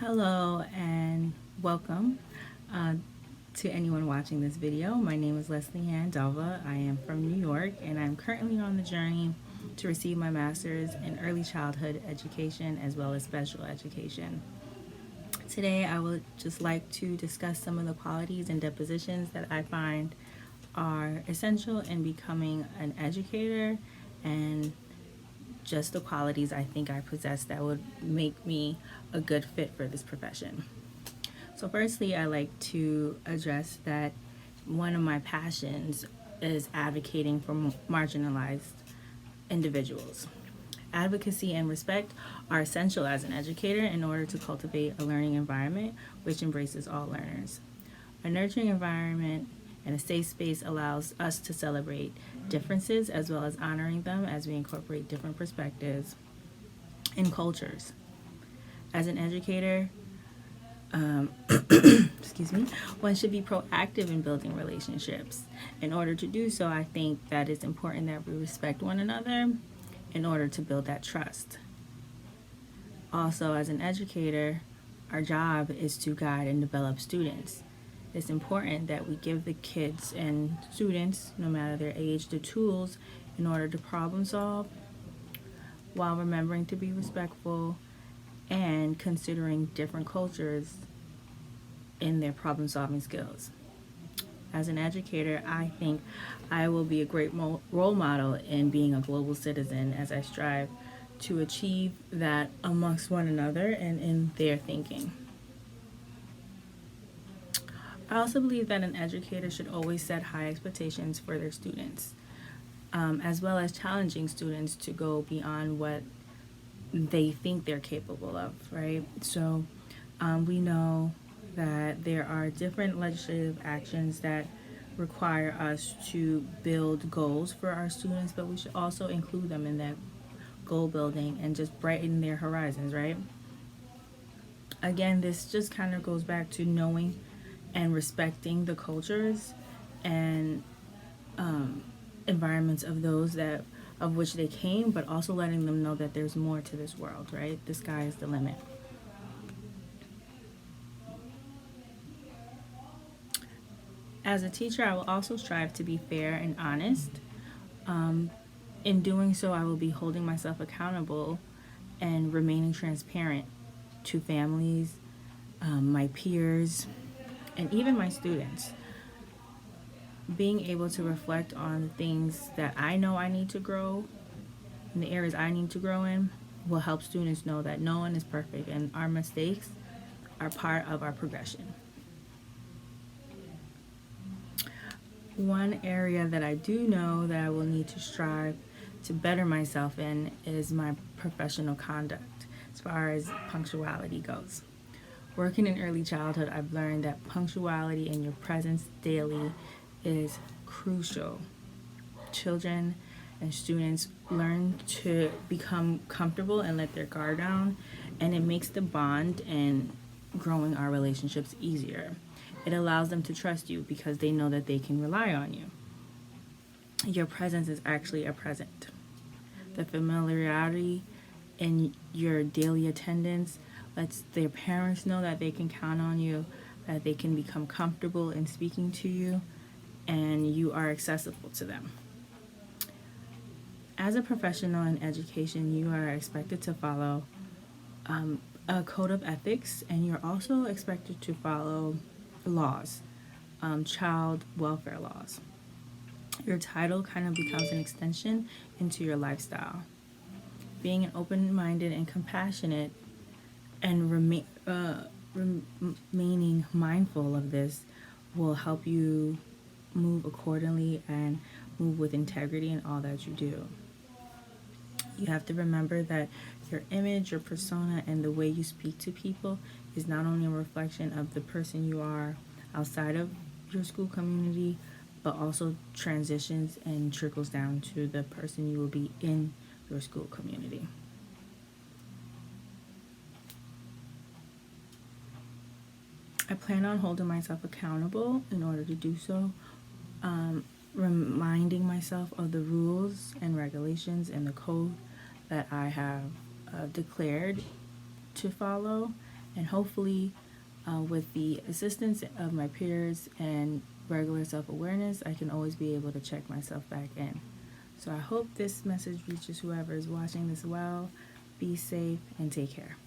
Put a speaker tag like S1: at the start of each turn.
S1: Hello and welcome uh, to anyone watching this video. My name is Leslie Handova. I am from New York and I'm currently on the journey to receive my master's in early childhood education as well as special education. Today I would just like to discuss some of the qualities and dispositions that I find are essential in becoming an educator and just the qualities I think I possess that would make me a good fit for this profession. So, firstly, I like to address that one of my passions is advocating for marginalized individuals. Advocacy and respect are essential as an educator in order to cultivate a learning environment which embraces all learners. A nurturing environment and a safe space allows us to celebrate differences as well as honoring them as we incorporate different perspectives and cultures. As an educator, excuse me, one should be proactive in building relationships. In order to do so, I think that it's important that we respect one another in order to build that trust. Also, as an educator, our job is to guide and develop students. It's important that we give the kids and students, no matter their age, the tools in order to problem solve while remembering to be respectful and considering different cultures in their problem solving skills. As an educator, I think I will be a great role model in being a global citizen as I strive to achieve that amongst one another and in their thinking. I also believe that an educator should always set high expectations for their students, as well as challenging students to go beyond what they think they're capable of, right? So we know that there are different legislative actions that require us to build goals for our students, but we should also include them in that goal building and just brighten their horizons, right? Again, this just kind of goes back to knowing and respecting the cultures and environments of those that of which they came, but also letting them know that there's more to this world, right? The sky is the limit. As a teacher, I will also strive to be fair and honest. In doing so, I will be holding myself accountable and remaining transparent to families, my peers, and even my students. Being able to reflect on things that I know I need to grow, in the areas I need to grow in, will help students know that no one is perfect and our mistakes are part of our progression. One area that I do know that I will need to strive to better myself in is my professional conduct as far as punctuality goes. Working in early childhood, I've learned that punctuality and your presence daily is crucial. Children and students learn to become comfortable and let their guard down, and it makes the bond and growing our relationships easier. It allows them to trust you because they know that they can rely on you. Your presence is actually a present. The familiarity in your daily attendance lets their parents know that they can count on you, that they can become comfortable in speaking to you, and you are accessible to them. As a professional in education, you are expected to follow a code of ethics, and you're also expected to follow laws, child welfare laws. Your title kind of becomes an extension into your lifestyle. Being an open-minded and compassionate and remaining mindful of this will help you move accordingly and move with integrity in all that you do. You have to remember that your image, your persona, and the way you speak to people is not only a reflection of the person you are outside of your school community, but also transitions and trickles down to the person you will be in your school community. I plan on holding myself accountable in order to do so, reminding myself of the rules and regulations and the code that I have declared to follow, And hopefully, with the assistance of my peers and regular self-awareness, I can always be able to check myself back in. So I hope this message reaches whoever is watching this well. Be safe and take care.